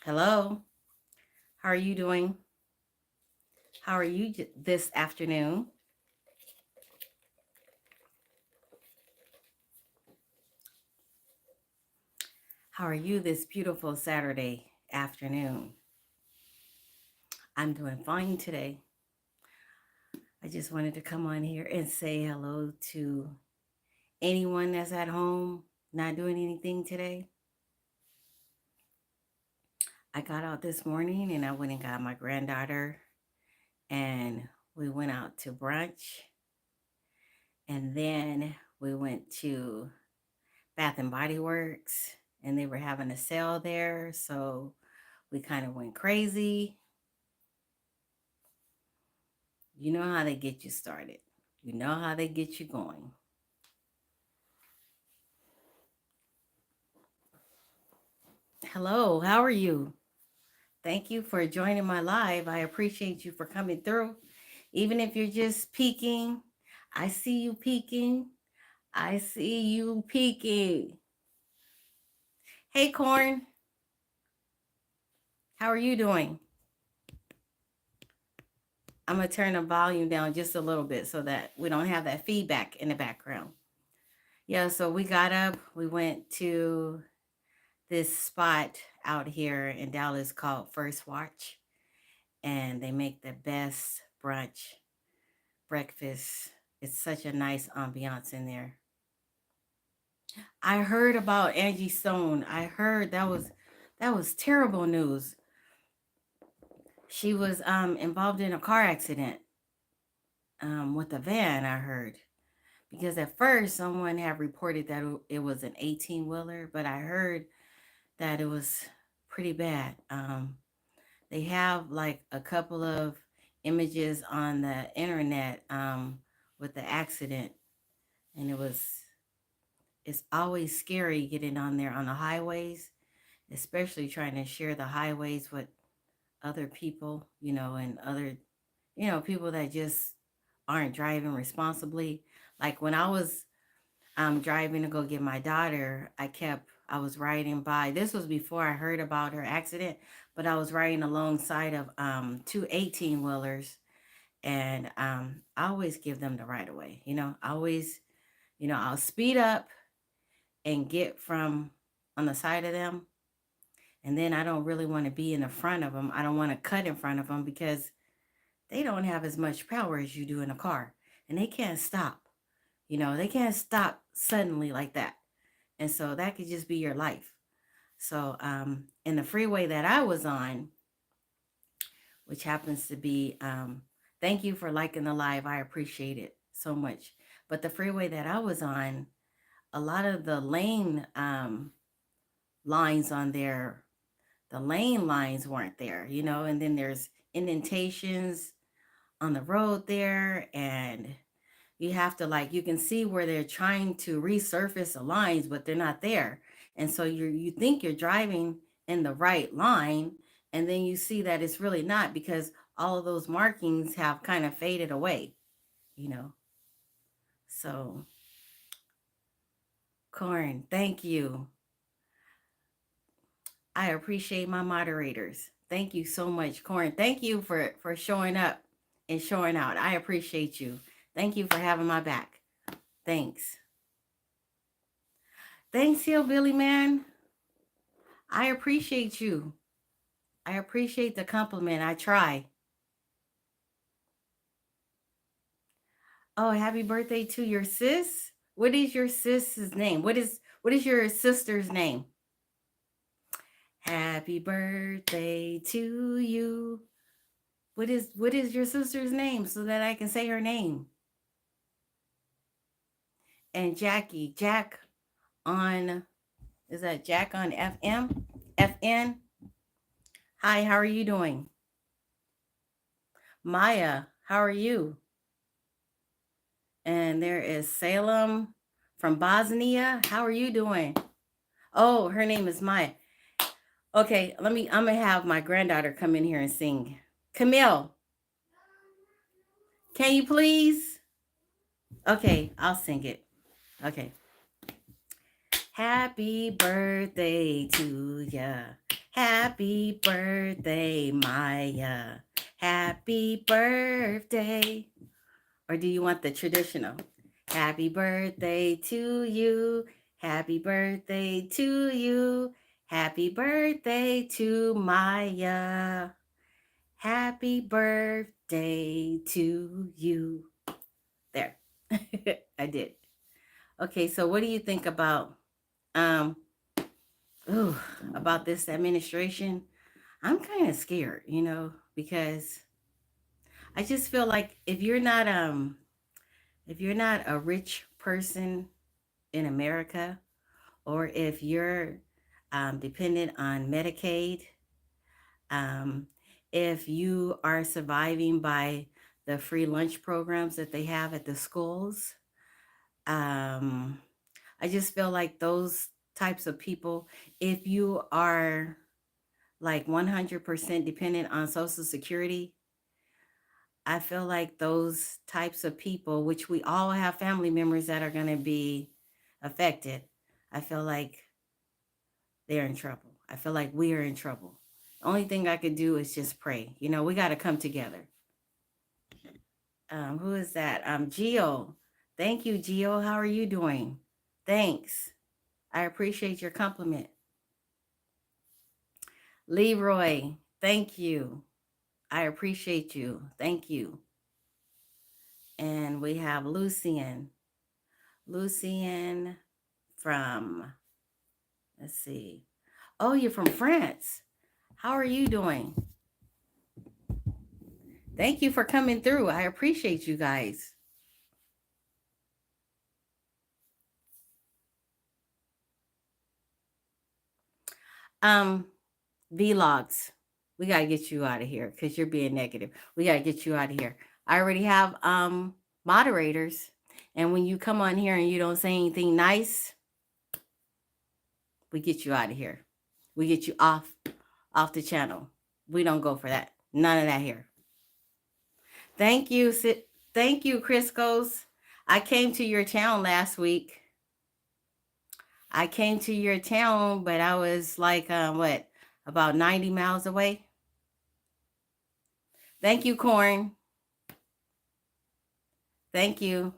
Hello, how are you doing? How are you this afternoon? How are you this beautiful Saturday afternoon? I'm doing fine today. I just wanted to come on here and say hello to anyone that's at home not doing anything today. I got out this morning and I went and got my granddaughter and we went out to brunch and then we went to Bath and Body Works and they were having a sale there. So we kind of went crazy. You know how they get you started. You know how they get you going. Hello, how are you? Thank you for joining my live. I appreciate you for coming through. Even if you're just peeking, I see you peeking. I see you peeking. Hey, Corn, how are you doing? I'm going to turn the volume down just a little bit so that we don't have that feedback in the background. Yeah, so we got up, we went to this spot out here in Dallas called First Watch, and they make the best brunch breakfast. It's such a nice ambiance in there. I heard about Angie Stone. I heard that was terrible news. She was involved in a car accident with a van, I heard. Because at first someone had reported that it was an 18-wheeler, but I heard that it was pretty bad. They have like a couple of images on the internet with the accident, and it's always scary getting on there on the highways, especially trying to share the highways with other people, and other, people that just aren't driving responsibly. Like when I was driving to go get my daughter, I was riding by. This was before I heard about her accident, but I was riding alongside of two 18-wheelers, and I always give them the right of way. I always, I'll speed up and get from on the side of them, and then I don't really want to be in the front of them. I don't want to cut in front of them because they don't have as much power as you do in a car, and they can't stop. They can't stop suddenly like that. And so that could just be your life. So in the freeway that I was on, which happens to be, thank you for liking the live. I appreciate it so much. But the freeway that I was on, a lot of the lane lines on there, the lane lines weren't there, and then there's indentations on the road there, and you have to, like, you can see where they're trying to resurface the lines, but they're not there. And so you think you're driving in the right line, and then you see that it's really not, because all of those markings have kind of faded away, you know. So, Corn, thank you. I appreciate my moderators. Thank you so much, Corn. Thank you for showing up and showing out. I appreciate you. Thank you for having my back. Thanks. Thanks, Hillbilly Man. I appreciate you. I appreciate the compliment. I try. Oh, happy birthday to your sis. What is your sis's name? What is your sister's name? Happy birthday to you. What is your sister's name so that I can say her name? And Jack on, is that Jack on FM? FN? Hi, how are you doing? Maya, how are you? And there is Salem from Bosnia. How are you doing? Oh, her name is Maya. Okay, I'm gonna have my granddaughter come in here and sing. Camille, can you please? Okay, I'll sing it. Okay. Happy birthday to ya. Happy birthday, Maya. Happy birthday. Or do you want the traditional? Happy birthday to you. Happy birthday to you. Happy birthday to Maya. Happy birthday to you. There. I did. Okay, so what do you think um ooh, about this administration? I'm kind of scared, because I just feel like if you're not a rich person in America, or if you're dependent on Medicaid, um, if you are surviving by the free lunch programs that they have at the schools, um, I just feel like those types of people, if you are like 100% dependent on Social Security, I feel like those types of people, which we all have family members that are going to be affected, I feel like they're in trouble. I feel like we are in trouble. The only thing I could do is just pray. We got to come together. Who is that? Gio. Thank you, Gio. How are you doing? Thanks. I appreciate your compliment. Leroy, thank you. I appreciate you. Thank you. And we have Lucian. Lucian from, let's see. Oh, you're from France. How are you doing? Thank you for coming through. I appreciate you guys. Um, Vlogs. We gotta get you out of here because you're being negative. We gotta get you out of here. I already have moderators, and when you come on here and you don't say anything nice, we get you out of here. We get you off the channel. We don't go for that. None of that here. Thank you. Thank you, Crisco's. I came to your town last week. I came to your town, but I was like, about 90 miles away. Thank you, Corn. Thank you.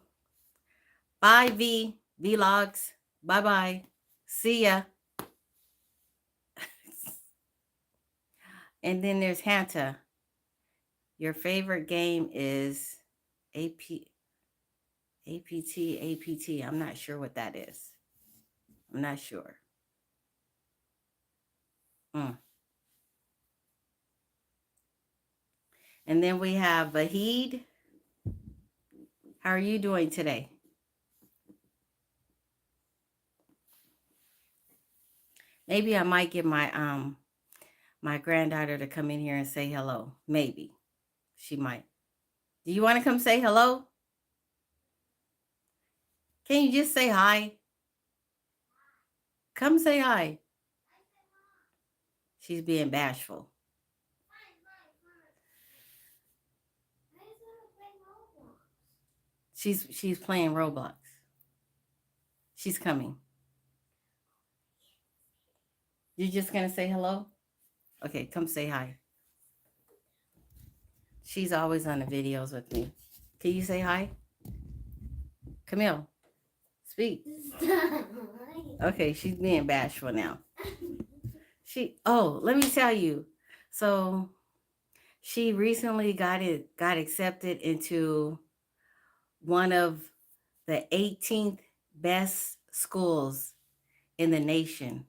Bye, Vlogs. Bye-bye. See ya. And then there's Hanta. Your favorite game is APT. I'm not sure what that is. I'm not sure. And then we have Vahid. How are you doing today? Maybe I might get my granddaughter to come in here and say hello. Maybe. She might. Do you want to come say hello? Can you just say hi? Come say hi. She's being bashful. She's playing Roblox. She's coming. You're just gonna say hello? Okay, come say hi. She's always on the videos with me. Can you say hi? Camille, speak. Okay, she's being bashful now. Let me tell you. So she recently got accepted into one of the 18th best schools in the nation.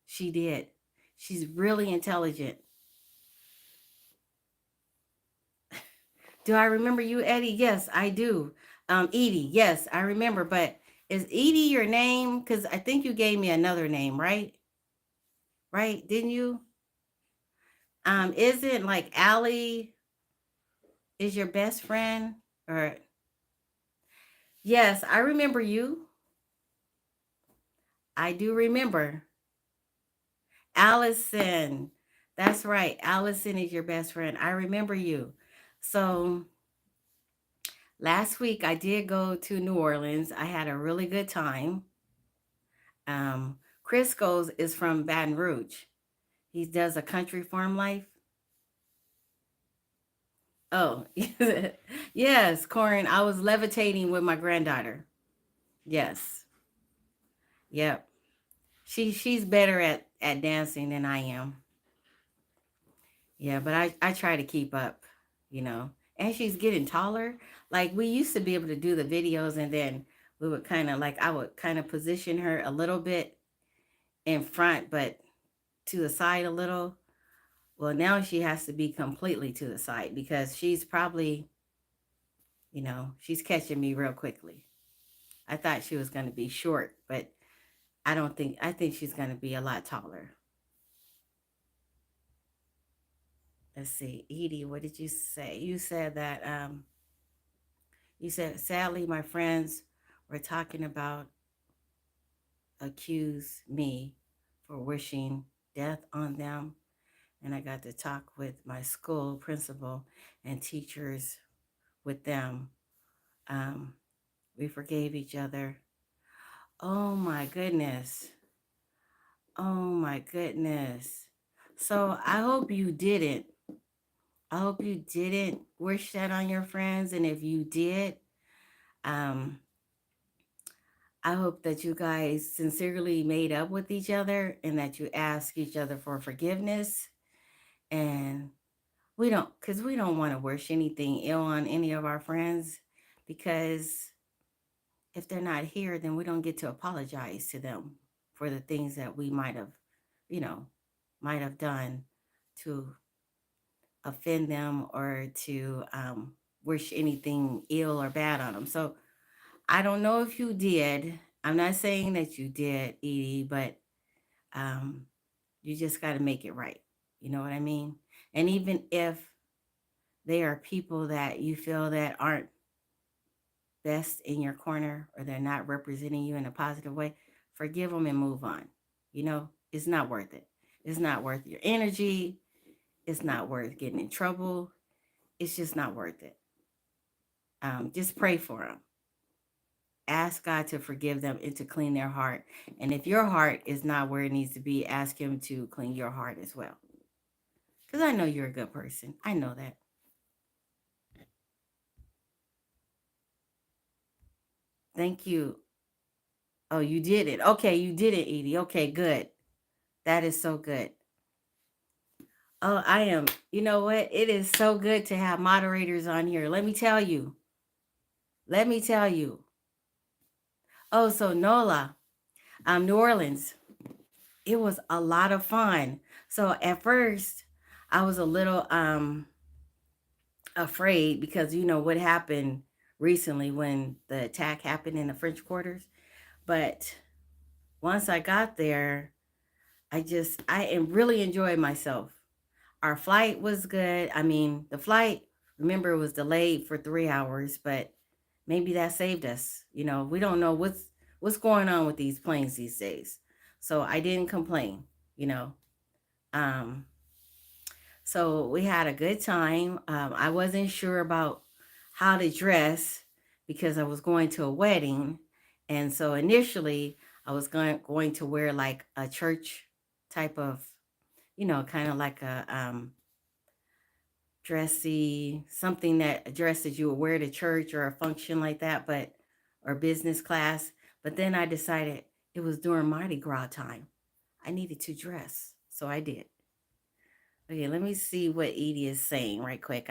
She did. She's really intelligent. Do I remember you, Eddie? Yes, I do. Edie, yes, I remember. But is Edie your name? Because I think you gave me another name, right? Right? Didn't you? Isn't like Allie is your best friend? Or yes, I remember you. I do remember. Allison. That's right. Allison is your best friend. I remember you. So last week I did go to New Orleans. I had a really good time. Chris goes is from Baton Rouge. He does a country farm life. Oh, yes, Corin. I was levitating with my granddaughter. Yes. Yep. She's better at dancing than I am. Yeah, but I try to keep up, you know. And she's getting taller. Like we used to be able to do the videos and then we would kind of like I would kind of position her a little bit in front but to the side a little. Well, now she has to be completely to the side because she's probably, you know, she's catching me real quickly. I thought she was going to be short, but I think she's going to be a lot taller. Let's see. Edie, what did you say? You said that you said sadly my friends were talking about accuse me for wishing death on them, and I got to talk with my school principal and teachers with them. Um, we forgave each other. Oh my goodness. Oh my goodness. So I hope you didn't. I hope you didn't wish that on your friends. And if you did, um, I hope that you guys sincerely made up with each other and that you ask each other for forgiveness. And because we don't want to wish anything ill on any of our friends because if they're not here, then we don't get to apologize to them for the things that we might have, you know, might have done to offend them or to wish anything ill or bad on them. So I don't know if you did. I'm not saying that you did, Edie, but um, you just got to make it right. You know what I mean? And even if they are people that you feel that aren't best in your corner or they're not representing you in a positive way, forgive them and move on. You know, it's not worth it. It's not worth your energy. It's not worth getting in trouble. It's just not worth it. Just pray for them. Ask God to forgive them and to clean their heart. And if your heart is not where it needs to be, ask Him to clean your heart as well. Because I know you're a good person. I know that. Thank you. Oh, you did it. Okay, you did it, Edie. Okay, good. That is so good. Oh, I am. You know what? It is so good to have moderators on here. Let me tell you. Let me tell you. Oh, so Nola, New Orleans. It was a lot of fun. So at first, I was a little afraid because you know what happened recently when the attack happened in the French Quarters. But once I got there, I really enjoyed myself. Our flight was good. I mean, the flight, remember, it was delayed for 3 hours, but maybe that saved us. You know, we don't know what's going on with these planes these days. So I didn't complain, you know. Um, so we had a good time. I wasn't sure about how to dress because I was going to a wedding. And so initially I was going to wear like a church type of, you know, kind of like a dressy, something that a dress that you would wear to church or a function like that, but or business class. But then I decided it was during Mardi Gras time. I needed to dress. So I did. Okay, let me see what Edie is saying right quick.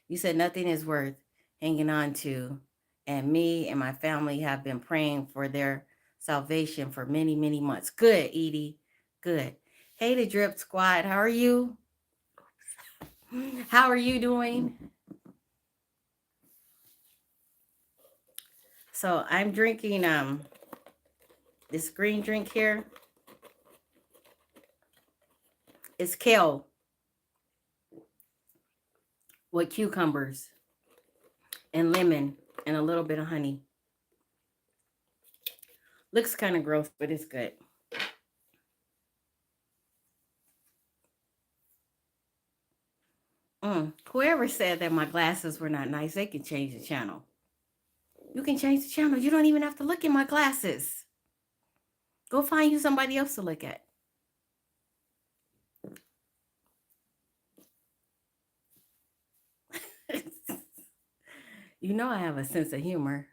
You said nothing is worth hanging on to. And me and my family have been praying for their salvation for many, many months. Good, Edie. Good. Hey, the Drip Squad. How are you? How are you doing? So I'm drinking this green drink here. It's kale with cucumbers and lemon and a little bit of honey. Looks kind of gross, but it's good. Whoever said that my glasses were not nice, they can change the channel. You can change the channel. You don't even have to look at my glasses. Go find you somebody else to look at. You know I have a sense of humor.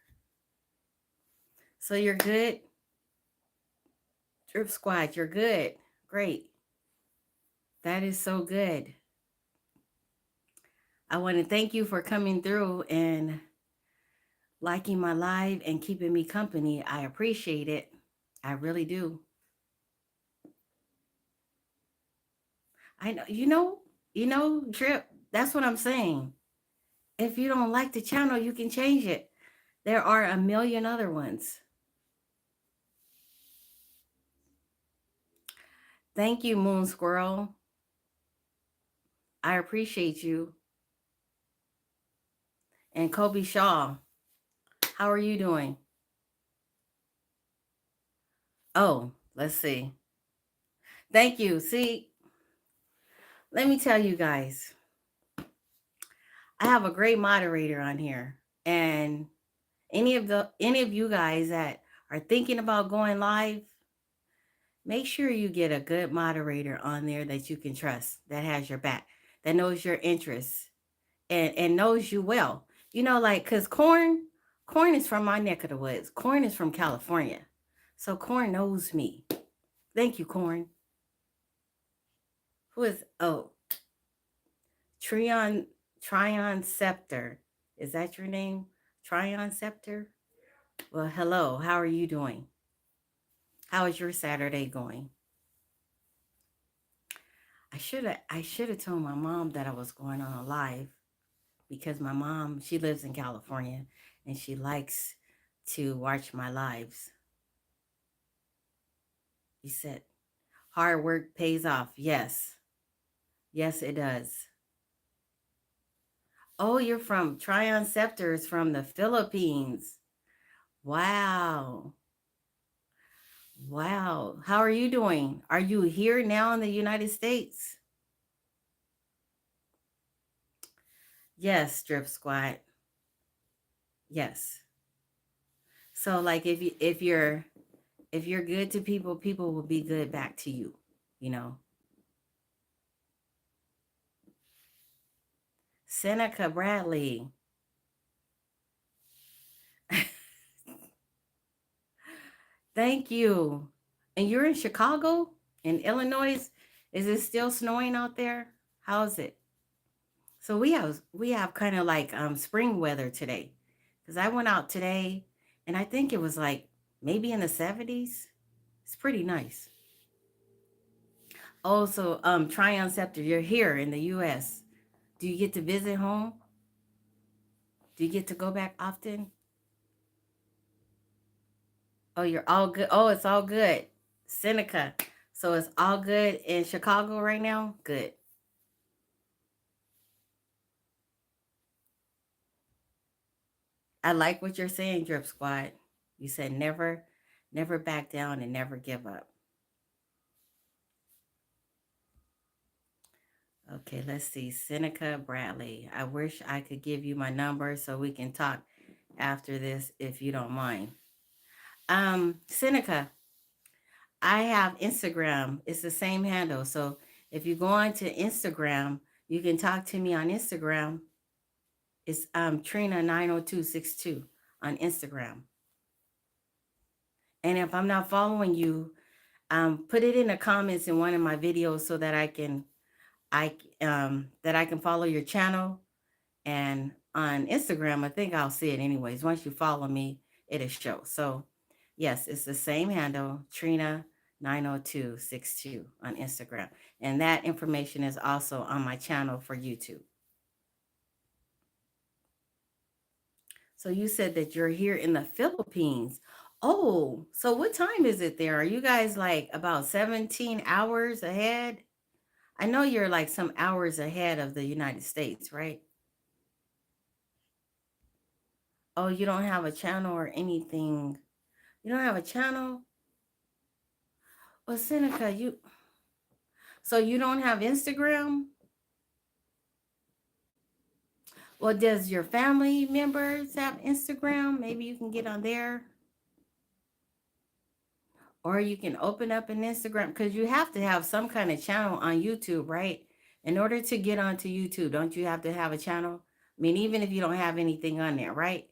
So you're good? Drip Squad, you're good. Great. That is so good. I want to thank you for coming through and liking my live and keeping me company. I appreciate it. I really do. I know, Drip, that's what I'm saying. If you don't like the channel, you can change it. There are a million other ones. Thank you, Moon Squirrel. I appreciate you. And Kobe Shaw, how are you doing? Oh, let's see. Thank you. See, let me tell you guys, I have a great moderator on here. And any of you guys that are thinking about going live, make sure you get a good moderator on there that you can trust, that has your back, that knows your interests and knows you well. Like cuz corn is from my neck of the woods. Corn is from California. So corn knows me. Thank you, corn. Who is Trion Trion Scepter. Is that your name? Trion Scepter? Well, hello. How are you doing? How is your Saturday going? I should have told my mom that I was going on a live because my mom, she lives in California and she likes to watch my lives. You said hard work pays off. Yes. Yes, it does. Oh, you're from Trion Scepters from the Philippines. Wow. Wow. How are you doing? Are you here now in the United States? Yes, Drip Squad. Yes. So like if you're good to people, people will be good back to you, you know. Seneca Bradley. Thank you. And you're in Chicago, in Illinois. Is it still snowing out there? How is it? So we have kind of like spring weather today. Cuz I went out today and I think it was like maybe in the 70s. It's pretty nice. Also, Tryon Scepter, you're here in the US. Do you get to visit home? Do you get to go back often? Oh, you're all good. Oh, it's all good. Seneca. So it's all good in Chicago right now? Good. I like what you're saying, Drip Squad. You said never back down and never give up. Okay, let's see. Seneca Bradley. I wish I could give you my number so we can talk after this if you don't mind. Seneca, I have Instagram. It's the same handle. So if you go on to Instagram, you can talk to me on Instagram. It's Trina 90262 on Instagram. And if I'm not following you, put it in the comments in one of my videos so that I can follow your channel. And on Instagram, I think I'll see it anyways. Once you follow me, it'll show. So yes, it's the same handle, Trina 90262 on Instagram. And that information is also on my channel for YouTube. So you said that you're here in the Philippines. Oh, so what time is it there? Are you guys like about 17 hours ahead? I know you're like some hours ahead of the United States, right? Oh, you don't have a channel or anything. You don't have a channel? Well, Seneca, so you don't have Instagram? Well, does your family members have Instagram? Maybe you can get on there. Or you can open up an Instagram because you have to have some kind of channel on YouTube, right? In order to get onto YouTube, don't you have to have a channel? I mean, even if you don't have anything on there, right?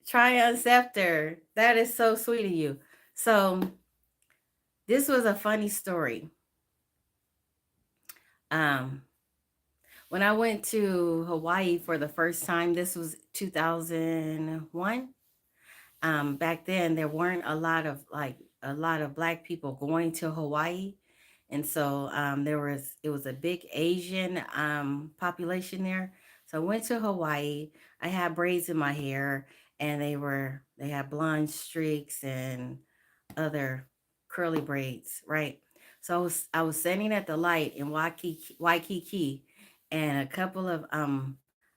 Try on Scepter. That is so sweet of you. So this was a funny story. Um, when I went to Hawaii for the first time, this was 2001. Back then there weren't a lot of black people going to Hawaii. And so it was a big Asian population there. So I went to Hawaii. I had braids in my hair and they had blonde streaks and other curly braids, right? So I was standing at the light in Waikiki, and a couple of I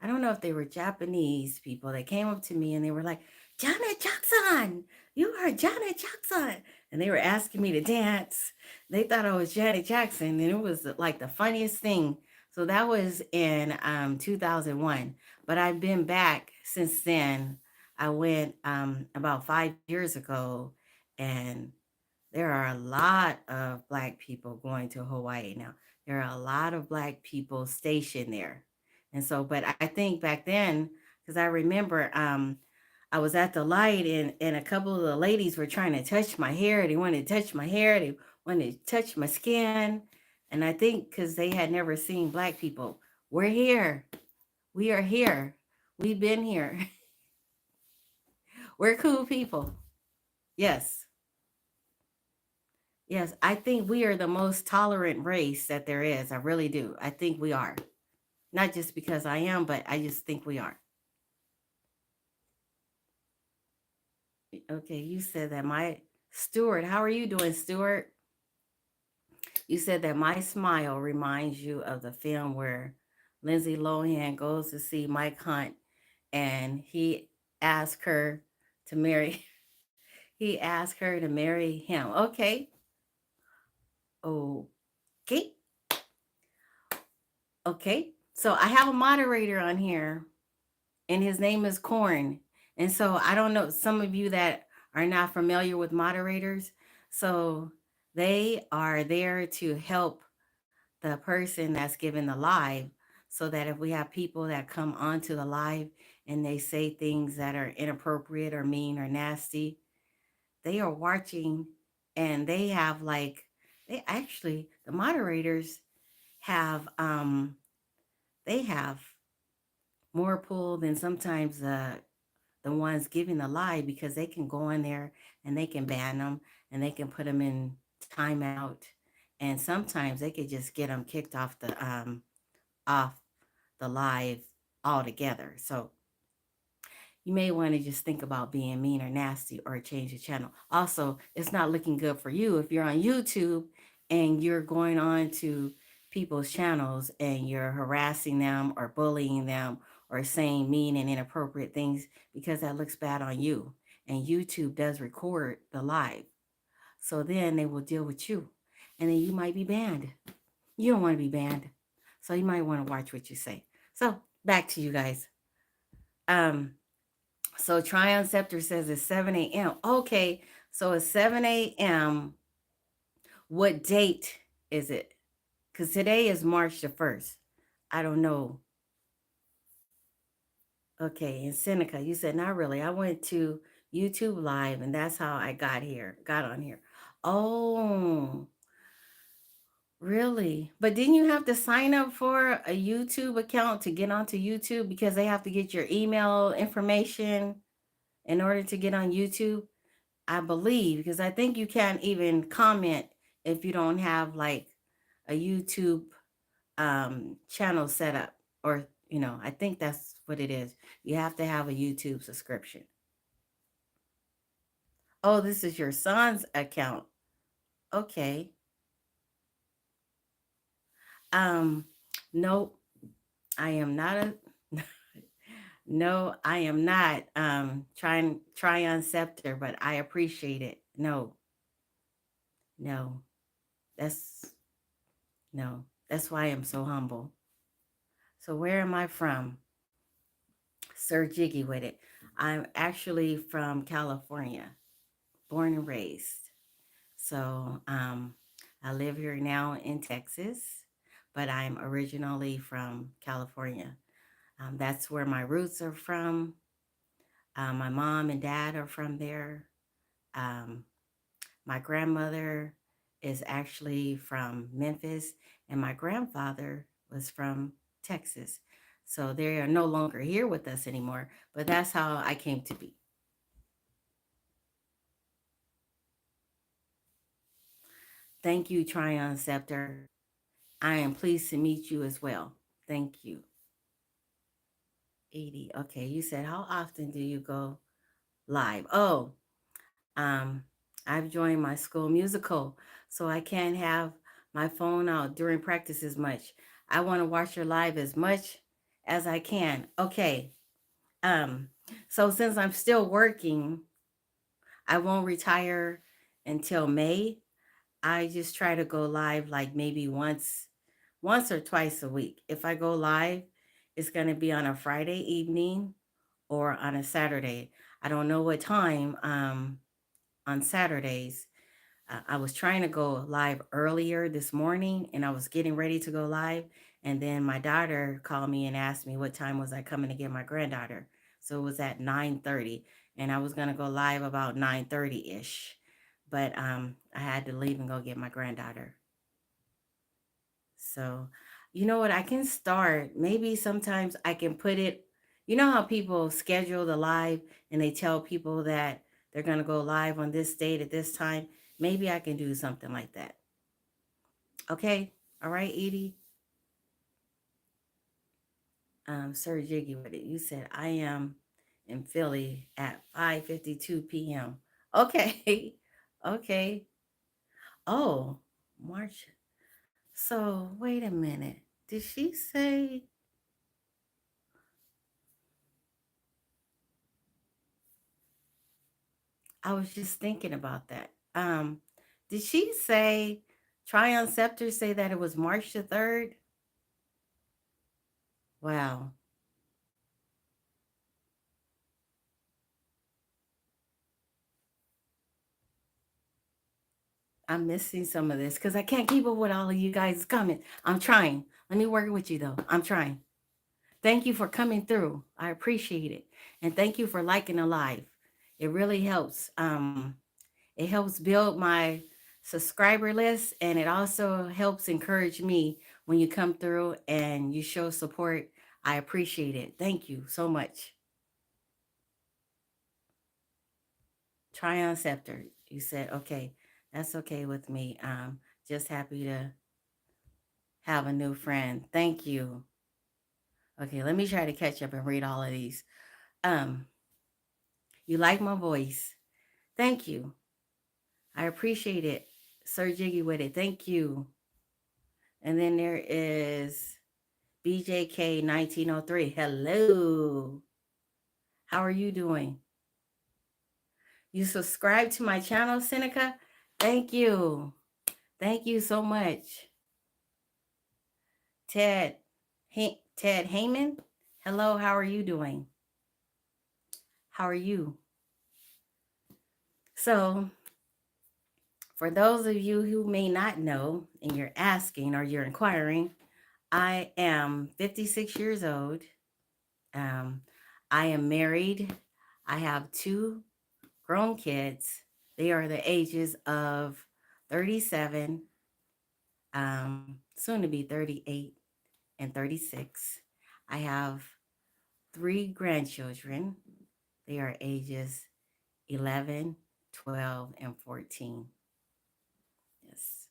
don't know if they were Japanese people. They came up to me and they were like, "Janet Jackson, you are Janet Jackson," and they were asking me to dance. They thought I was Janet Jackson, and it was like the funniest thing. So that was in 2001, but I've been back since then. I went about 5 years ago, and there are a lot of black people going to Hawaii now. There are a lot of black people stationed there. And so, but I think back then, because I remember I was at the light and a couple of the ladies were trying to touch my hair. They wanted to touch my hair. They wanted to touch my skin. And I think because they had never seen black people, we're here. We are here. We've been here. We're cool people. Yes. Yes, I think we are the most tolerant race that there is. I really do. I think we are. Not just because I am, but I just think we are. Okay, you said that my Stuart, how are you doing, Stuart? You said that my smile reminds you of the film where Lindsay Lohan goes to see Mike Hunt and he asked her to marry he asked her to marry him. Okay. Okay. Okay. So I have a moderator on here and his name is Corn. And so I don't know some of you that are not familiar with moderators. So they are there to help the person that's given the live so that if we have people that come onto the live and they say things that are inappropriate or mean or nasty, they are watching and they have like they actually the moderators have they have more pull than sometimes the ones giving the lie because they can go in there and they can ban them and they can put them in timeout and sometimes they could just get them kicked off the live altogether. So you may want to just think about being mean or nasty or change the channel. Also, it's not looking good for you if you're on YouTube and you're going on to people's channels and you're harassing them or bullying them or saying mean and inappropriate things because that looks bad on you. And YouTube does record the live. So then they will deal with you. And then you might be banned. You don't want to be banned. So you might want to watch what you say. So back to you guys. Um, so Tryon Scepter says it's 7 a.m. Okay, so it's 7 a.m. What date is it? Because today is March the 1st. I don't know. Okay, and Seneca, you said not really. I went to YouTube Live and that's how I got on here. Oh, really? But didn't you have to sign up for a YouTube account to get onto YouTube because they have to get your email information in order to get on YouTube? I believe, because I think you can't even comment if you don't have like a YouTube channel set up, or I think that's what it is. You have to have a YouTube subscription. Oh, this is your son's account. Okay. Um, no, I am not a no, I am not try on Scepter, but I appreciate it. No, no, that's no, that's why I'm so humble. So where am I from? Sir Jiggy with it. I'm actually from California, born and raised. So I live here now in Texas, but I'm originally from California. That's where my roots are from. My mom and dad are from there. Um, my grandmother is actually from Memphis, and my grandfather was from Texas. So they are no longer here with us anymore, but that's how I came to be. Thank you, Tryon Scepter. I am pleased to meet you as well. Thank you. 80. Okay, you said, how often do you go live? Oh, um, I've joined my school musical, so I can't have my phone out during practice as much. I want to watch your live as much as I can. Okay. Um, so since I'm still working, I won't retire until May. I just try to go live like maybe once or twice a week. If I go live, it's going to be on a Friday evening or on a Saturday. I don't know what time on Saturdays. I was trying to go live earlier this morning and I was getting ready to go live. And then my daughter called me and asked me what time was I coming to get my granddaughter. So it was at 9:30 and I was going to go live about 9:30-ish. But I had to leave and go get my granddaughter. So, you know what? I can start. Maybe sometimes I can put it, you know how people schedule the live and they tell people that they're going to go live on this date at this time. Maybe I can do something like that. Okay. All right, Edie. Sir Jiggy with it. You said I am in Philly at 5:52 p.m. Okay. Okay. Oh, March. So wait a minute. Did she say I was just thinking about that. Did she say Tryon Scepter say that it was March the 3rd? Wow. I'm missing some of this because I can't keep up with all of you guys coming. I'm trying. Let me work with you though. I'm trying. Thank you for coming through. I appreciate it. And thank you for liking the live. It really helps. It helps build my subscriber list and it also helps encourage me when you come through and you show support. I appreciate it. Thank you so much. Tryon Scepter, you said, okay, that's okay with me. Just happy to have a new friend. Thank you. Okay, let me try to catch up and read all of these. Um, you like my voice. Thank you. I appreciate it. Sir Jiggy with it. Thank you. And then there is BJK 1903. Hello. How are you doing? You subscribe to my channel, Seneca? Thank you. Thank you so much. Ted, Ted Heyman. Hello, how are you doing? How are you? So, for those of you who may not know and you're asking or you're inquiring, I am 56 years old. Um, I am married. I have two grown kids. They are the ages of 37, soon to be 38 and 36. I have three grandchildren. They are ages 11, 12, and 14. Yes.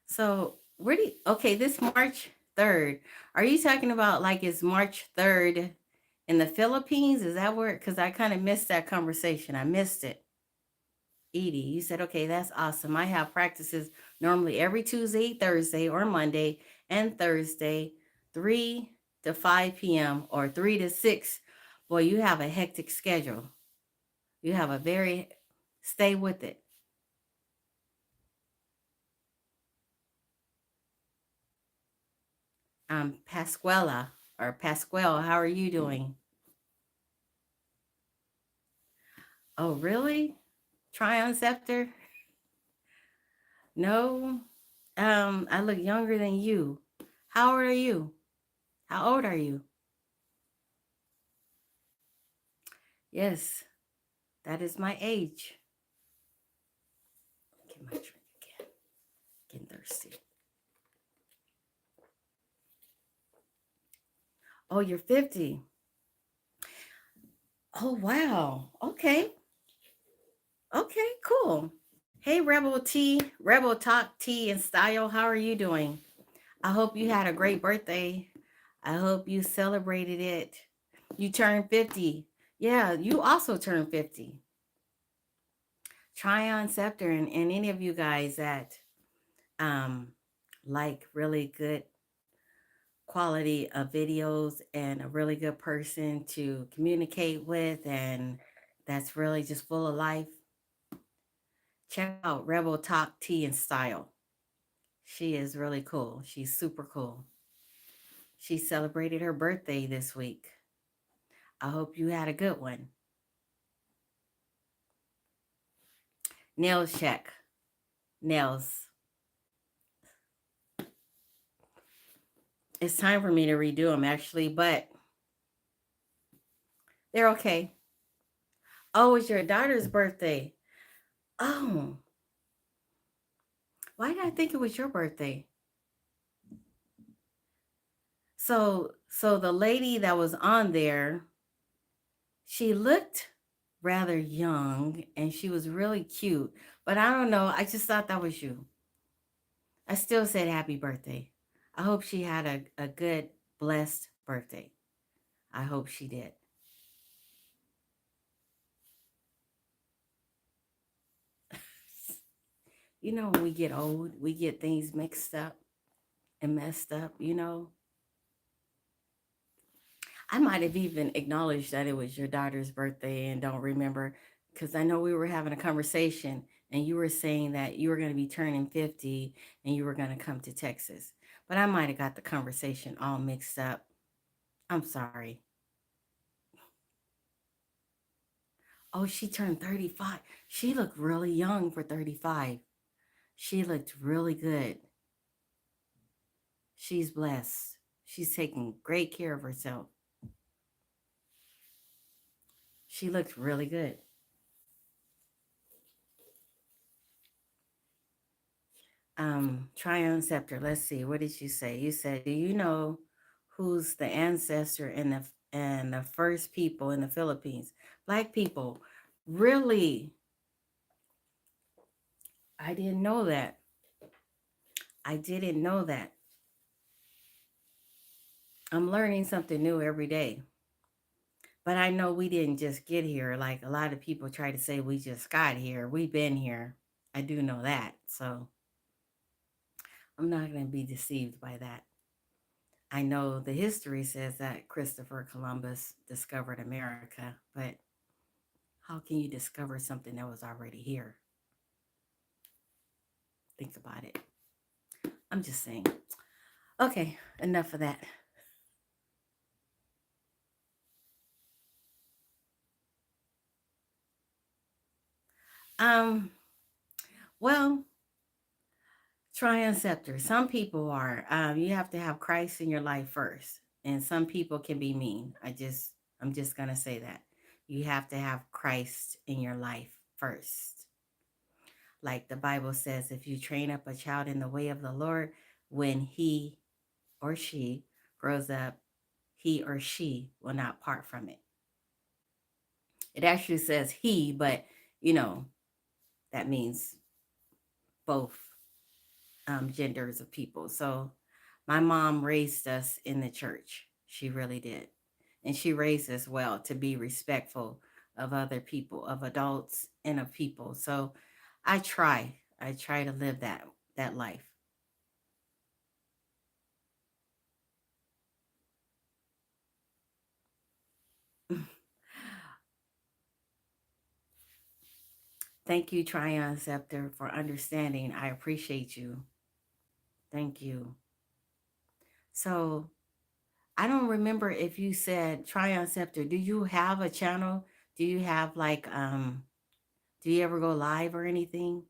So, where do you, okay, this March 3rd, are you talking about like it's March 3rd in the Philippines? Is that where, because I kind of missed that conversation. I missed it. Edie, you said, okay, that's awesome. I have practices normally every Tuesday, Thursday, or Monday and Thursday, 3 to 5 p.m. or 3 to 6. Boy, you have a hectic schedule. You have a very, stay with it. Pasquella or Pasquale. How are you doing? Oh, really? Tryon Scepter? No. I look younger than you. How old are you? How old are you? Yes, that is my age. Get my drink again. Getting thirsty. Oh, you're 50. Oh, wow. Okay. Okay, cool. Hey, Rebel T, Rebel Talk T and Style. How are you doing? I hope you had a great birthday. I hope you celebrated it. You turned 50. Yeah, you also turned 50. Tryon Scepter and any of you guys that um like really good quality of videos and a really good person to communicate with and that's really just full of life. Check out Rebel Talk Tea and Style. She is really cool. She's super cool. She celebrated her birthday this week. I hope you had a good one. Nails check. Nails. It's time for me to redo them actually, but they're okay. Oh, it's your daughter's birthday. Oh, why did I think it was your birthday? So the lady that was on there, she looked rather young and she was really cute. But I don't know. I just thought that was you. I still said happy birthday. I hope she had a good, blessed birthday. I hope she did. You know, when we get old, we get things mixed up and messed up, you know. I might have even acknowledged that it was your daughter's birthday and don't remember because I know we were having a conversation and you were saying that you were going to be turning 50 and you were going to come to Texas. But I might have got the conversation all mixed up. I'm sorry. Oh, she turned 35. She looked really young for 35. She looked really good. She's blessed. She's taking great care of herself. She looked really good. Tryon Scepter. Let's see. What did you say? You said, do you know who's the ancestor and the first people in the Philippines? Black people. Really? I didn't know that. I didn't know that. I'm learning something new every day. But I know we didn't just get here. Like a lot of people try to say we just got here. We've been here. I do know that. So I'm not going to be deceived by that. I know the history says that Christopher Columbus discovered America, but how can you discover something that was already here? Think about it. I'm just saying. Okay, enough of that. Um, well, try and scepter. Some people are. You have to have Christ in your life first, and some people can be mean. I'm just gonna say that you have to have Christ in your life first. Like the Bible says, if you train up a child in the way of the Lord, when he or she grows up, he or she will not part from it. It actually says he, but you know, that means both genders of people. So my mom raised us in the church. She really did. And she raised us well to be respectful of other people, of adults and of people. So I try to live that life. Thank you, Tryon Scepter, for understanding. I appreciate you. Thank you. So I don't remember if you said Tryon Scepter. Do you have a channel? Do you have like do you ever go live or anything?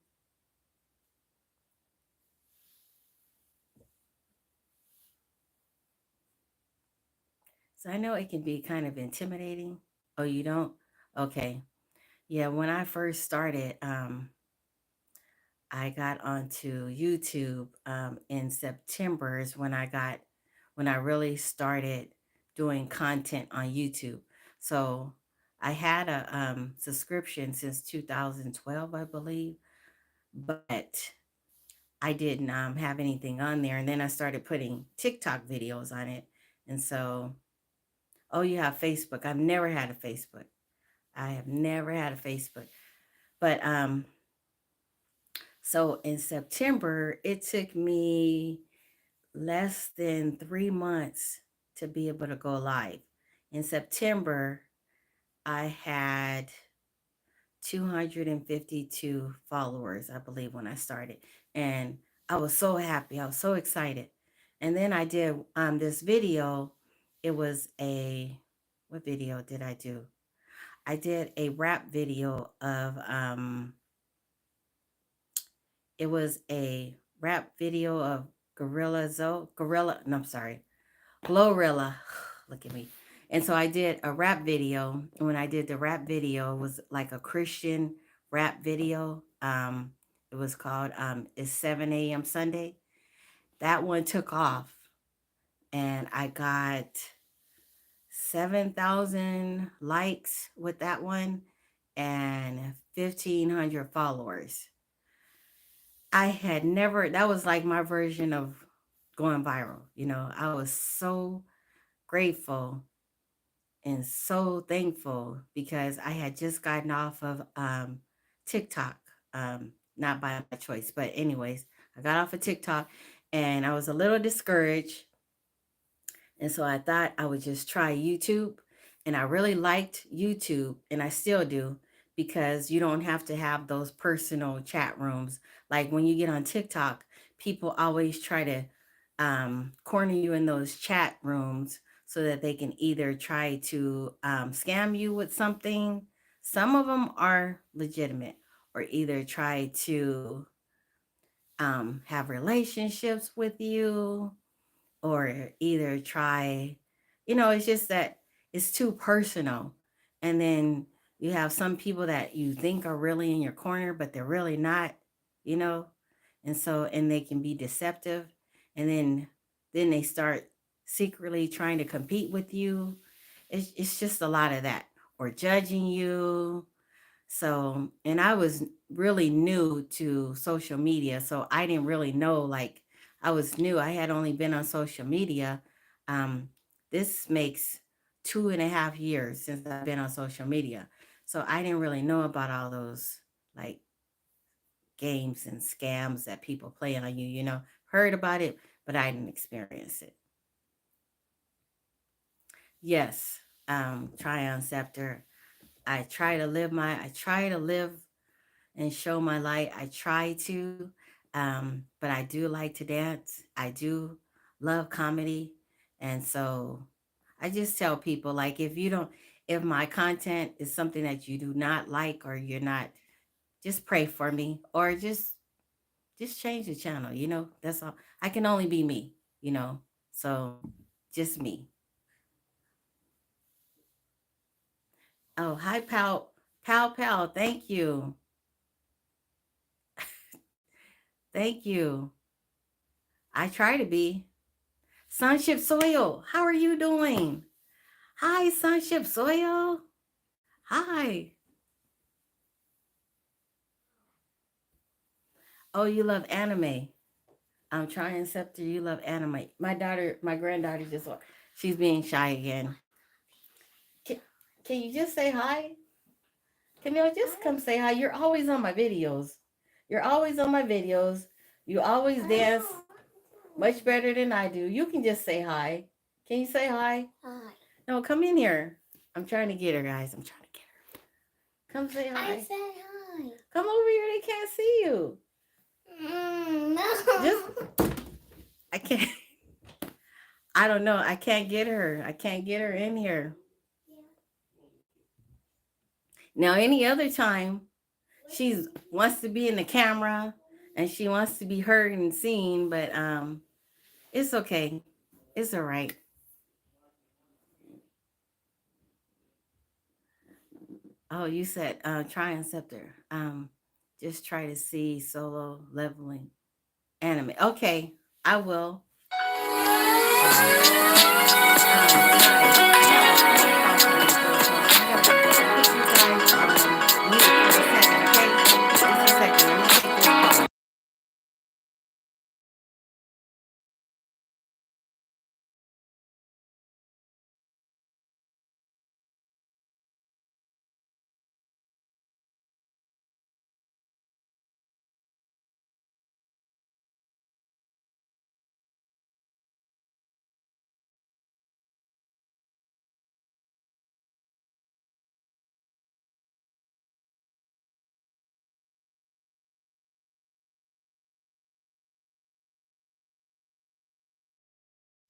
So I know it can be kind of intimidating. Oh, you don't? Okay. Yeah, when I first started, I got onto YouTube in September is when I really started doing content on YouTube. So I had a subscription since 2012, I believe, but I didn't have anything on there. And then I started putting TikTok videos on it. And so, oh, you have Facebook. I've never had a Facebook. I have never had a Facebook. But so in September, it took me less than 3 months to be able to go live. In September, I had 252 followers, I believe, when I started. And I was so happy. I was so excited. And then I did this video. It was a, what video did I do? I did a rap video of, it was a rap video of no, I'm sorry, Glorilla. Look at me. And so I did a rap video. And when I did the rap video, it was like a Christian rap video. It was called It's 7 a.m. Sunday. That one took off. And I got 7,000 likes with that one and 1,500 followers. I had never, that was like my version of going viral. You know, I was so grateful and so thankful because I had just gotten off of TikTok, not by my choice, but anyways, I got off of TikTok and I was a little discouraged. And so I thought I would just try YouTube. And I really liked YouTube, and I still do, because you don't have to have those personal chat rooms. Like when you get on TikTok, people always try to corner you in those chat rooms so that they can either try to scam you with something. Some of them are legitimate, or either try to have relationships with you, or either try, it's just that it's too personal. And then you have some people that you think are really in your corner, but they're really not, you know? And so, and they can be deceptive. And then they start secretly trying to compete with you. It's just a lot of that, or judging you. So, and I was really new to social media. So I didn't really know, like, I was new. I had only been on social media. Um, this makes 2.5 years since I've been on social media. So I didn't really know about all those, like, games and scams that people play on you, heard about it, but I didn't experience it. Yes, Tryon Scepter. I try to live and show my light. I try to, but I do like to dance. I do love comedy. And so I just tell people, like, if my content is something that you do not like, or you're not, just pray for me, or just change the channel, that's all. I can only be me, so just me. Oh, hi, pal. Pal. Thank you. Thank you. I try to be. Sunship Soil, how are you doing? Hi, Sunship Soil. Hi. Oh, you love anime. I'm trying Scepter. You love anime. My granddaughter she's being shy again. Can, can you just say hi? Camille, just come say hi. You're always on my videos. You're always on my videos. You always dance much better than I do. You can just say hi. Can you say hi? Hi. No, come in here. I'm trying to get her, guys. I'm trying to get her. Come say hi. I said hi. Come over here. They can't see you. No. I can't. I don't know. I can't get her. I can't get her in here. Now, any other time, she wants to be in the camera and she wants to be heard and seen, but it's okay. It's all right. Oh, you said try and scepter. Just try to see solo leveling anime. Okay, I will. Guys, I have a phone call coming through, so I'm gonna put you guys on mute for a second, okay? Just a second. Let me take this call.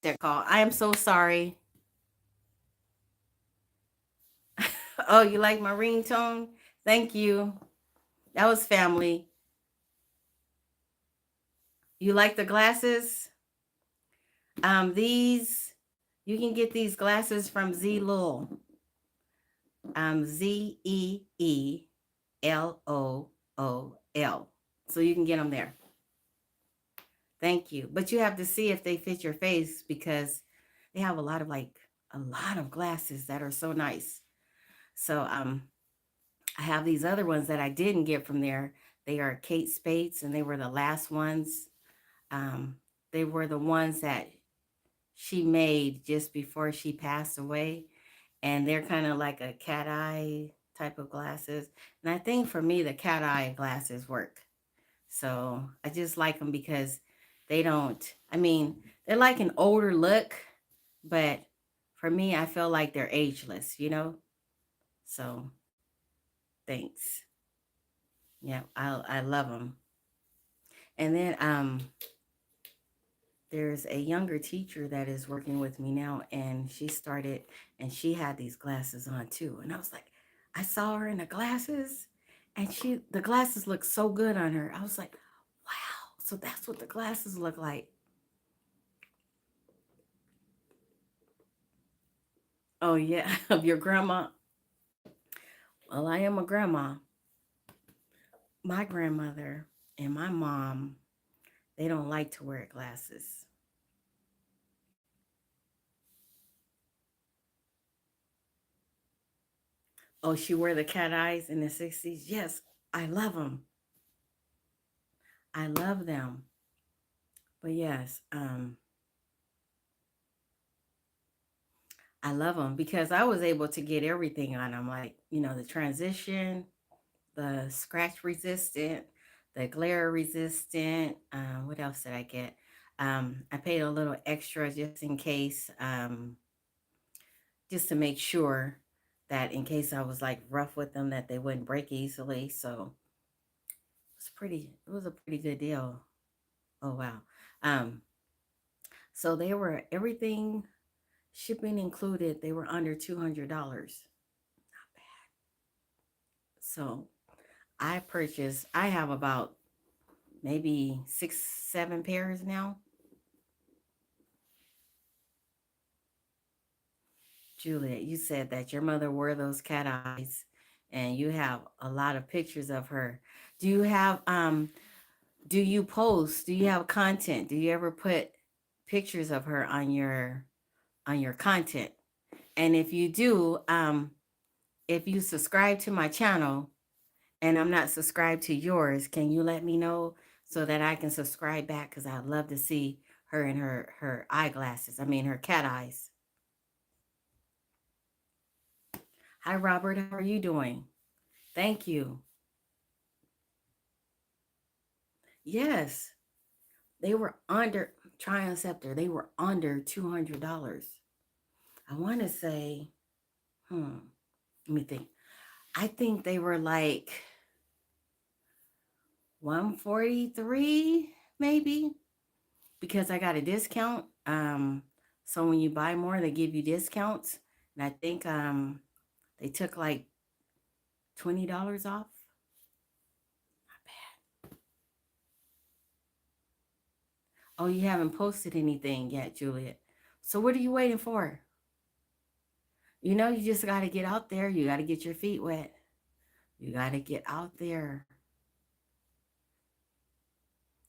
Their call. I am so sorry. Oh, you like my ringtone? Thank you. That was family. You like the glasses? These you can get these glasses from Z Lul. ZEELOOL. So you can get them there. Thank you. But you have to see if they fit your face because they have a lot of glasses that are so nice. So I have these other ones that I didn't get from there. They are Kate Spates and they were the last ones. Um, they were the ones that she made just before she passed away. And they're kind of like a cat eye type of glasses. And I think for me, the cat eye glasses work. So I just like them because they don't, I mean, they're like an older look, but for me, I feel like they're ageless, you know? So thanks. Yeah, I love them. And then there's a younger teacher that is working with me now, and she started, and she had these glasses on too. And I was like, I saw her in the glasses, and the glasses looked so good on her. I was like, wow, so that's what the glasses look like. Oh yeah, of your grandma. Well, I am a grandma. My grandmother and my mom, they don't like to wear glasses. Oh, she wore the cat eyes in the 60s. Yes, I love them. I love them. But yes, I love them because I was able to get everything on them, like, the transition, the scratch resistant, the glare resistant. What else did I get? I paid a little extra just in case, just to make sure that in case I was like rough with them, that they wouldn't break easily. So it was a pretty good deal. Oh, wow. Um, so they were everything shipping included, they were under $200. So I have about maybe 6, 7 pairs now. Juliet, you said that your mother wore those cat eyes and you have a lot of pictures of her. Do you have do you post? Do you have content? Do you ever put pictures of her on your content? And if you do, if you subscribe to my channel and I'm not subscribed to yours, can you let me know so that I can subscribe back? Because I'd love to see her in her eyeglasses. I mean her cat eyes. Hi Robert, how are you doing? Thank you. Yes, they were under Triumph Scepter. They were under $200. I want to say, let me think. I think they were like 143 maybe because I got a discount. So when you buy more, they give you discounts. And I think they took like $20 off. Not bad. Oh, you haven't posted anything yet, Juliet. So what are you waiting for? You know, you just got to get out there. You got to get your feet wet. You got to get out there.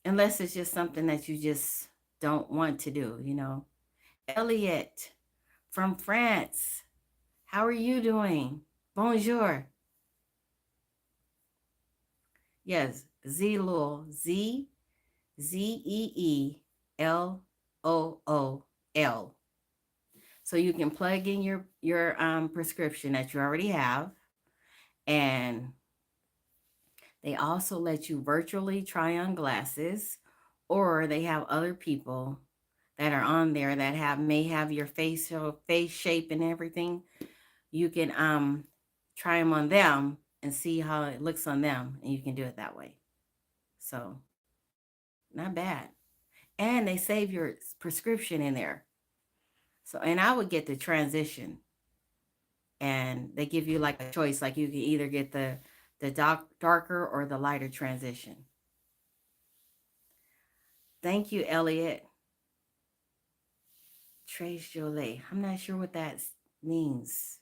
Unless it's just something that you just don't want to do, you know. Elliot from France. How are you doing? Bonjour. Yes, Zlool. Zeelool. So you can plug in your prescription that you already have, and they also let you virtually try on glasses, or they have other people that are on there that may have your face shape and everything. You can try them on them and see how it looks on them, and you can do it that way. So not bad. And they save your prescription in there. So, and I would get the transition, and they give you like a choice, like you can either get the darker or the lighter transition. Thank you, Elliot. Trace Jolie. I'm not sure what that means.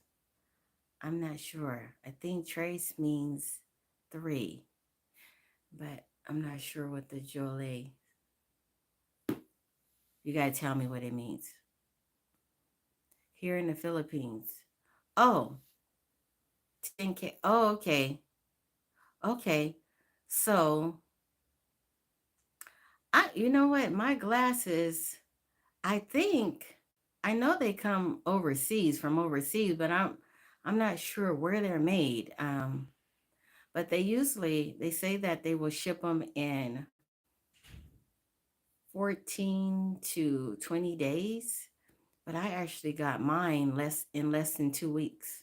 I'm not sure. I think trace means 3, but I'm not sure what the Jolie. You got to tell me what it means. Here in the Philippines. Oh, 10K. Oh, okay. Okay. So, you know what? My glasses, I think, I know they come from overseas, but I'm not sure where they're made. But they say that they will ship them in 14 to 20 days. But I actually got mine in less than 2 weeks.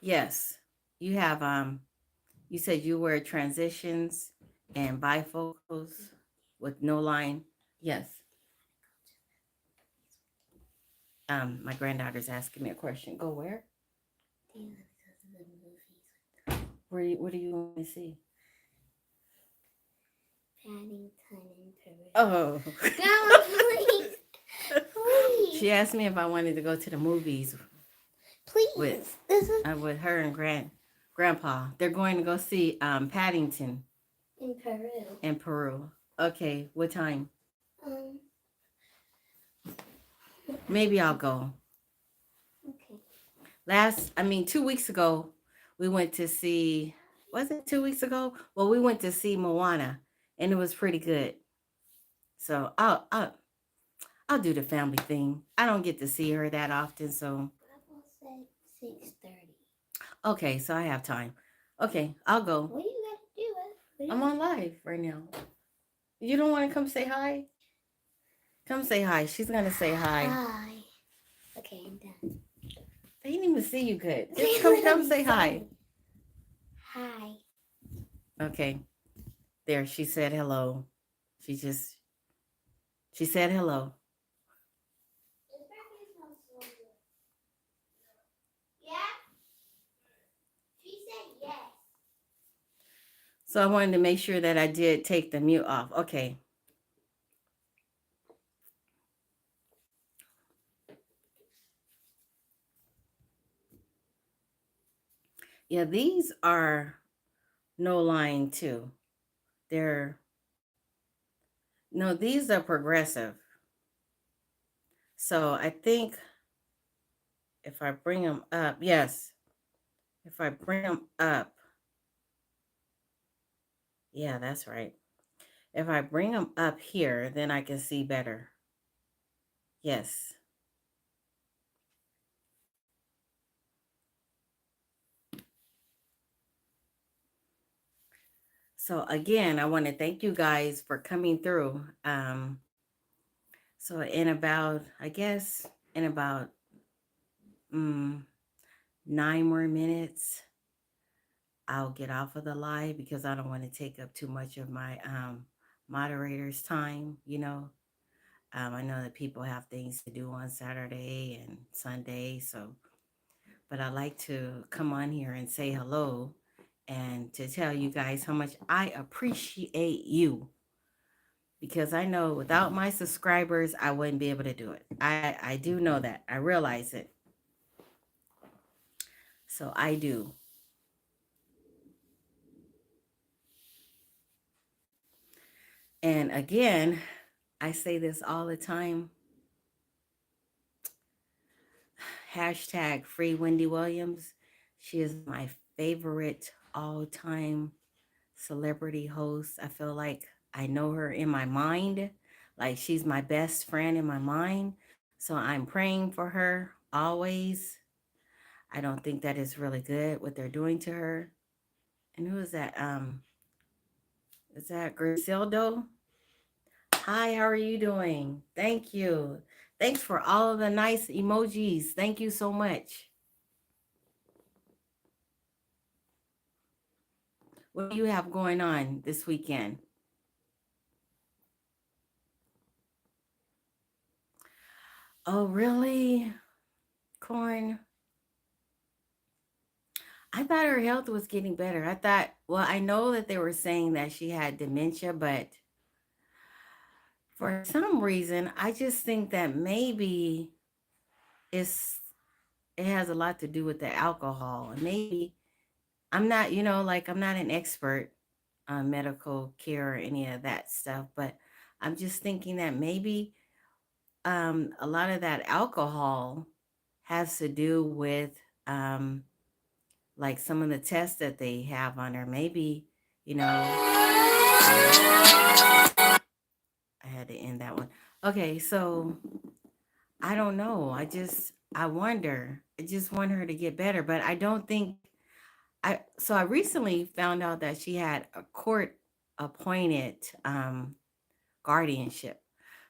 Yes. You have you said you wear transitions and bifocals with no line. Yes. My granddaughter's asking me a question. Go where? What do you want to see? Paddington in Peru. Oh. Please. Please. She asked me if I wanted to go to the movies. Please. With her and grandpa. They're going to go see Paddington. In Peru. Okay. What time? Maybe I'll go. Okay. 2 weeks ago, we went to see, was it 2 weeks ago? Well, we went to see Moana, and it was pretty good. So I'll do the family thing. I don't get to see her that often, so. Said 6:30. Okay, so I have time. Okay, I'll go. What do you got to do? I'm on live right now. You don't want to come say hi? Come say hi. She's gonna say hi. Hi. Okay, I'm done. They didn't even see you good. Just come say hi. Hi. Okay. There, she said hello. She said hello. Yeah? She said yes. So I wanted to make sure that I did take the mute off. Okay. Yeah, these are no line too. These are progressive. So I think if I bring them up, yes. If I bring them up, yeah, that's right. If I bring them up here, then I can see better. Yes. So again, I want to thank you guys for coming through. So in about 9 more minutes, I'll get off of the live because I don't want to take up too much of my moderator's time. I know that people have things to do on Saturday and Sunday, so but I like to come on here and say hello and to tell you guys how much I appreciate you because I know without my subscribers, I wouldn't be able to do it. I do know that. I realize it. So I do. And again, I say this all the time. Hashtag free Wendy Williams. She is my favorite all-time celebrity host. I feel like I know her in my mind. Like she's my best friend in my mind. So I'm praying for her always. I don't think that is really good what they're doing to her. And who is that? Is that Griseldo? Hi, how are you doing? Thank you. Thanks for all of the nice emojis. Thank you so much. What do you have going on this weekend? Oh, really? Corn. I thought her health was getting better. I thought, well, I know that they were saying that she had dementia, but for some reason, I just think that maybe it's it has a lot to do with the alcohol. And maybe I'm not, like I'm not an expert on medical care or any of that stuff, but I'm just thinking that maybe a lot of that alcohol has to do with like some of the tests that they have on her. Maybe, I had to end that one. Okay, so I don't know. I wonder. I just want her to get better, but I don't think I recently found out that she had a court appointed guardianship.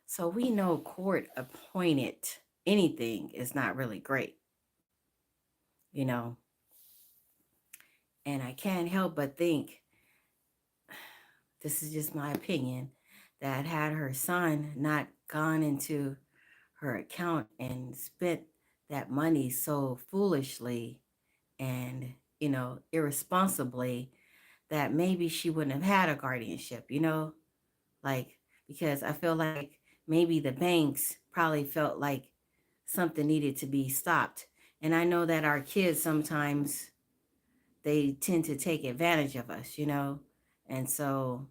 So we know court appointed anything is not really great, you know. And I can't help but think, this is just my opinion, that had her son not gone into her account and spent that money so foolishly and, irresponsibly, that maybe she wouldn't have had a guardianship, like, because I feel like maybe the banks probably felt like something needed to be stopped. And I know that our kids sometimes they tend to take advantage of us, And so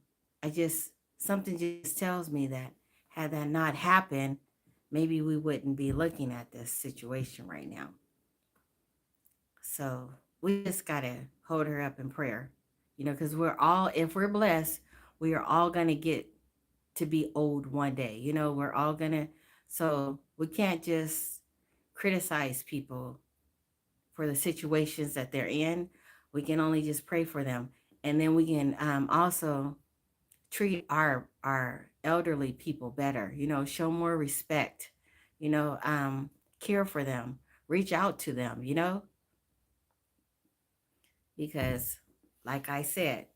something just tells me that had that not happened, maybe we wouldn't be looking at this situation right now. So we just got to hold her up in prayer, because if we're blessed, we are all going to get to be old one day. We're all going to, so we can't just criticize people for the situations that they're in. We can only just pray for them. And then we can also treat our elderly people better, show more respect, care for them, reach out to them, because like I said,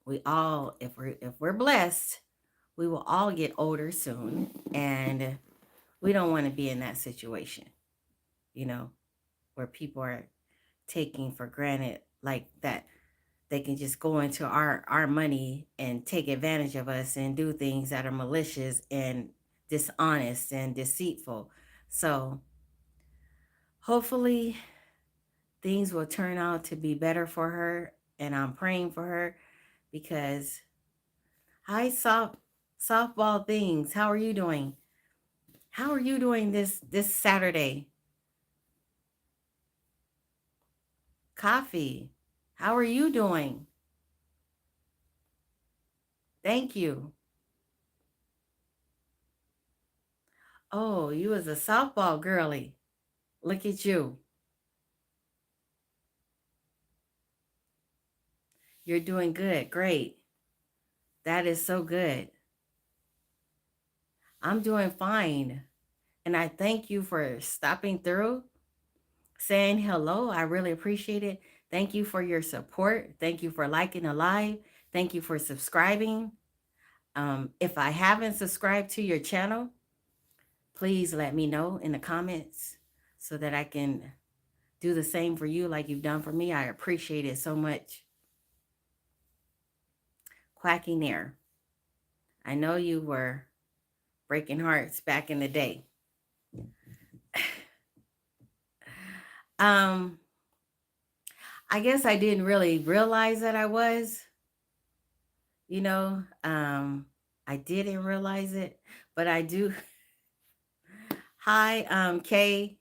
we all if we're blessed, we will all get older soon, and we don't want to be in that situation, you know, where people are taking for granted like that they can just go into our money and take advantage of us and do things that are malicious and dishonest and deceitful. So hopefully things will turn out to be better for her, and I'm praying for her because hi softball things. How are you doing? How are you doing this Saturday? Coffee. How are you doing? Thank you. Oh, you was a softball girly. Look at you. You're doing good. Great. That is so good. I'm doing fine. And I thank you for stopping through, saying hello. I really appreciate it. Thank you for your support. Thank you for liking the live. Thank you for subscribing. If I haven't subscribed to your channel, please let me know in the comments so that I can do the same for you like you've done for me. I appreciate it so much. Quacking there. I know you were breaking hearts back in the day. um, I guess I didn't really realize that I was, you know, I didn't realize it, but I do. Hi, Kay.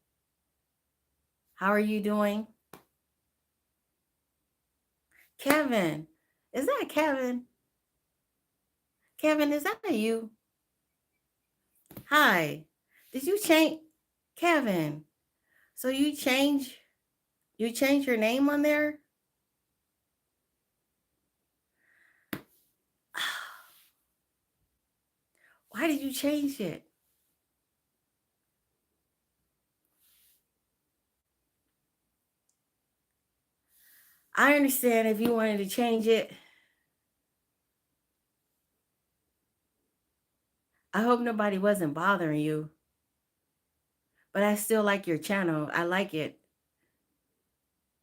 How are you doing? Kevin. Is that Kevin? Kevin, is that you? Hi. Did you change Kevin? So you change your name on there? Why did you change it? I understand if you wanted to change it. I hope nobody wasn't bothering you. But I still like your channel. I like it.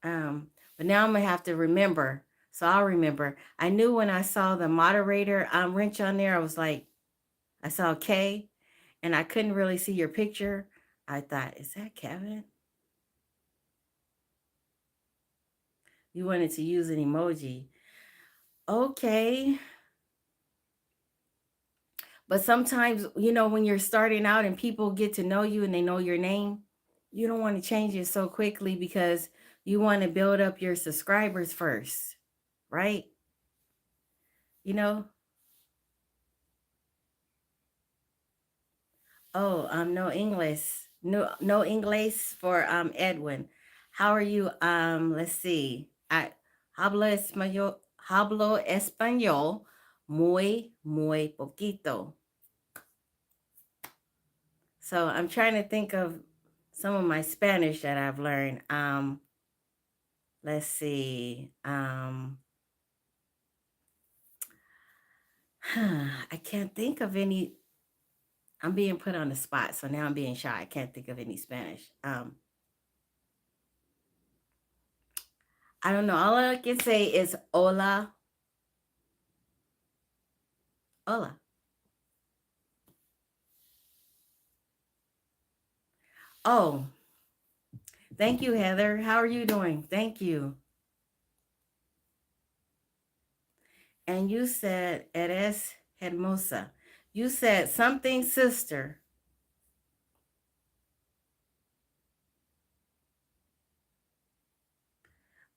But now I'm gonna have to remember. So I'll remember. I knew when I saw the moderator wrench on there, I was like, I saw K and I couldn't really see your picture. I thought, is that Kevin? You wanted to use an emoji. Okay. But sometimes, when you're starting out and people get to know you and they know your name, you don't want to change it so quickly because you want to build up your subscribers first, right? You know? Oh, no English. No English for Edwin. How are you? Let's see. I hablo español muy poquito. So I'm trying to think of some of my Spanish that I've learned. Let's see. I can't think of any. I'm being put on the spot, so now I'm being shy. I can't think of any Spanish. I don't know. All I can say is hola, hola. Oh, thank you, Heather. How are you doing? Thank you. And you said eres hermosa. You said something, sister.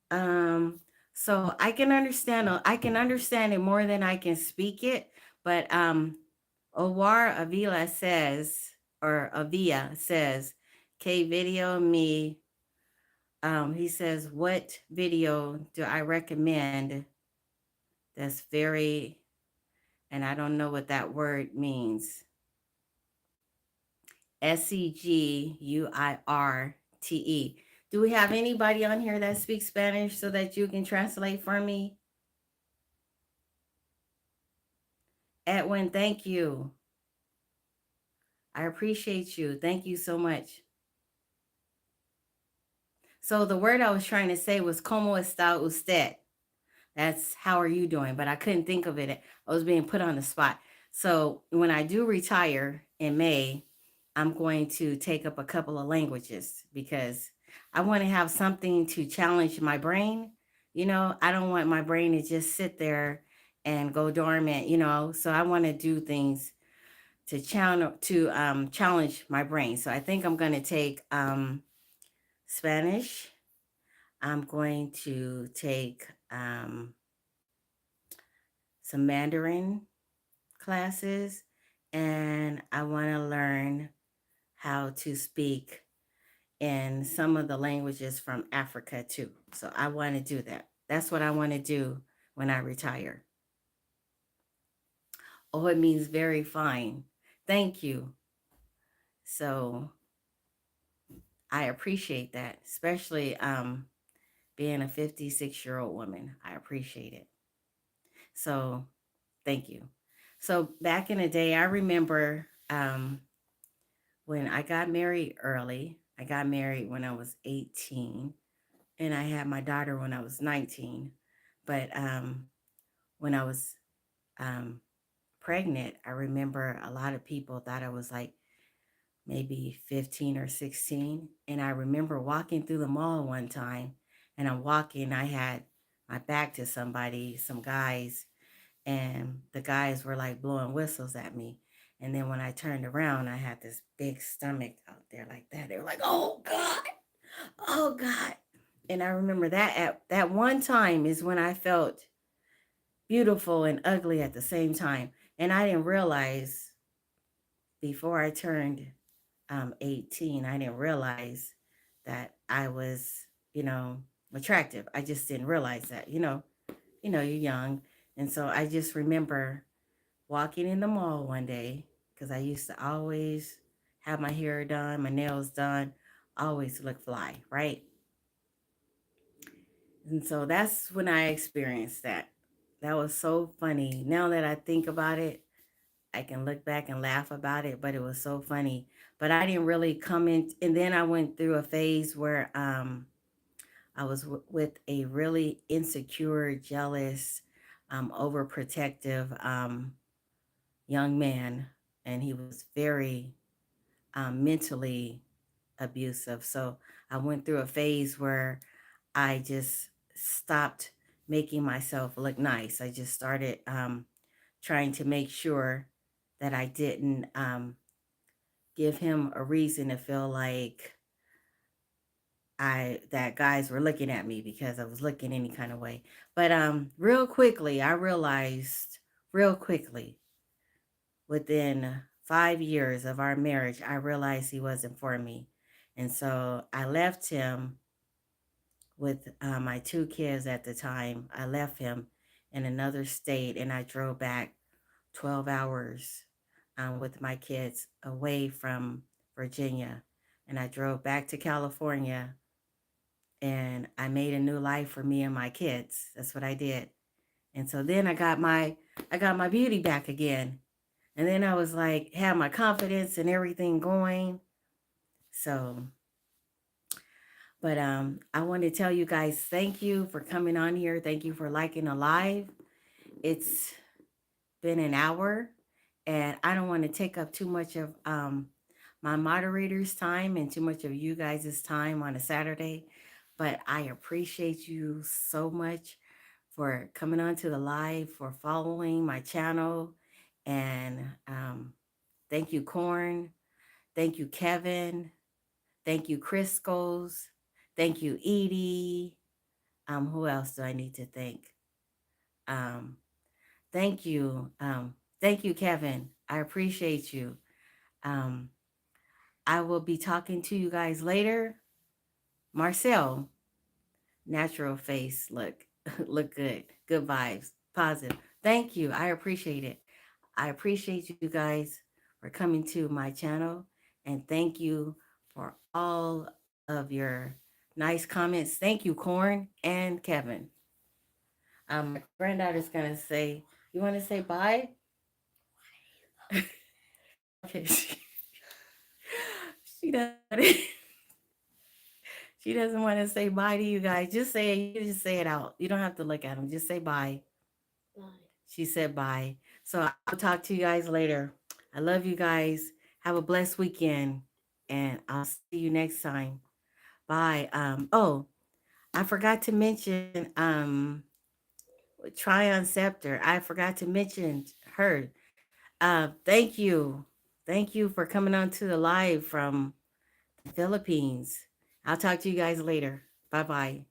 Um, so I can understand it more than I can speak it, but Owar Avila says, or Avia says, K video me. He says, what video do I recommend that's very, and I don't know what that word means. Seguirte. Do we have anybody on here that speaks Spanish so that you can translate for me? Edwin, thank you. I appreciate you. Thank you so much. So the word I was trying to say was ¿Cómo está usted? That's how are you doing? But I couldn't think of it. I was being put on the spot. So when I do retire in May, I'm going to take up a couple of languages because I want to have something to challenge my brain. I don't want my brain to just sit there and go dormant, So I want to do things to challenge my brain. So I think I'm going to take Spanish. I'm going to take some Mandarin classes, and I want to learn how to speak in some of the languages from Africa too. So I want to do that. That's what I want to do when I retire. Oh, it means very fine. Thank you. So I appreciate that, especially being a 56-year-old woman. I appreciate it. So thank you. So back in the day, I remember when I got married early. I got married when I was 18, and I had my daughter when I was 19. But when I was um, pregnant, I remember a lot of people thought I was like maybe 15 or 16. And I remember walking through the mall one time, and I'm walking, I had my back to somebody, some guys, and the guys were like blowing whistles at me. And then when I turned around, I had this big stomach out there like that. They were like, "Oh God, oh God." And I remember that at that one time is when I felt beautiful and ugly at the same time. And I didn't realize before I turned 18, I didn't realize that I was, you know, attractive. I just didn't realize that, you're young. And so I just remember walking in the mall one day because I used to always have my hair done, my nails done, always look fly, right? And so that's when I experienced that. That was so funny. Now that I think about it, I can look back and laugh about it, but it was so funny. But I didn't really come in. And then I went through a phase where I was with a really insecure, jealous, overprotective young man, and he was very mentally abusive. So I went through a phase where I just stopped making myself look nice. I just started trying to make sure that I didn't give him a reason to feel like I that guys were looking at me because I was looking any kind of way. But real quickly, I realized real quickly within 5 years of our marriage, I realized he wasn't for me. And so I left him with my two kids at the time. I left him in another state and I drove back 12 hours with my kids away from Virginia. And I drove back to California and I made a new life for me and my kids. That's what I did. And so then I got my beauty back again. And then I was like, had my confidence and everything going. So, but I want to tell you guys, thank you for coming on here. Thank you for liking the live. It's been an hour, and I don't want to take up too much of my moderator's time and too much of you guys' time on a Saturday. But I appreciate you so much for coming on to the live, for following my channel, and thank you, Corn. Thank you, Kevin. Thank you, Crisco's. Thank you, Edie. Who else do I need to thank? Um, thank you. Thank you, Kevin. I appreciate you. Um, I will be talking to you guys later. Marcel, natural face, look, look good, good vibes, positive. Thank you. I appreciate it. I appreciate you guys for coming to my channel, and thank you for all of your nice comments. Thank you, Corn and Kevin. My granddaughter's gonna say, "You want to say bye?" Okay, she doesn't. She doesn't want to say bye to you guys. Just say it. You just say it out. You don't have to look at them. Just say bye. Bye. She said bye. So I'll talk to you guys later. I love you guys. Have a blessed weekend, and I'll see you next time. Bye. Oh, I forgot to mention Tryon Scepter. I forgot to mention her. Thank you. Thank you for coming on to the live from the Philippines. I'll talk to you guys later. Bye bye.